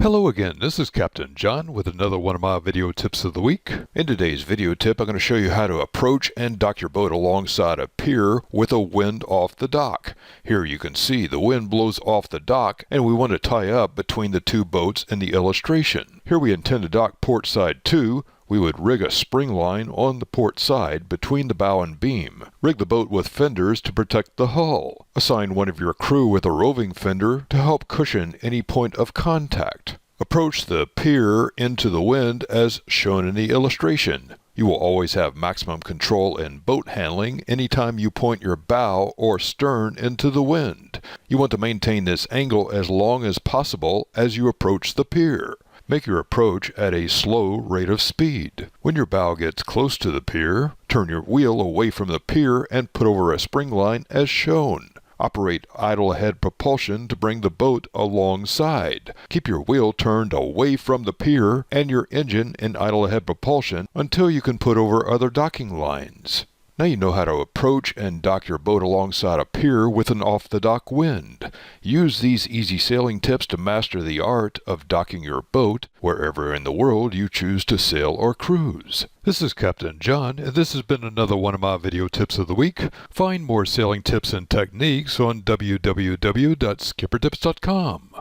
Hello again, this is Captain John with another one of my video tips of the week. In today's video tip, I'm going to show you how to approach and dock your boat alongside a pier with a wind off the dock. Here you can see the wind blows off the dock and we want to tie up between the two boats in the illustration. Here we intend to dock port side 2. We would rig a spring line on the port side between the bow and beam. Rig the boat with fenders to protect the hull. Assign one of your crew with a roving fender to help cushion any point of contact. Approach the pier into the wind as shown in the illustration. You will always have maximum control in boat handling anytime you point your bow or stern into the wind. You want to maintain this angle as long as possible as you approach the pier. Make your approach at a slow rate of speed. When your bow gets close to the pier, turn your wheel away from the pier and put over a spring line as shown. Operate idle ahead propulsion to bring the boat alongside. Keep your wheel turned away from the pier and your engine in idle ahead propulsion until you can put over other docking lines. Now you know how to approach and dock your boat alongside a pier with an off-the-dock wind. Use these easy sailing tips to master the art of docking your boat wherever in the world you choose to sail or cruise. This is Captain John, and this has been another one of my video tips of the week. Find more sailing tips and techniques on www.skippertips.com.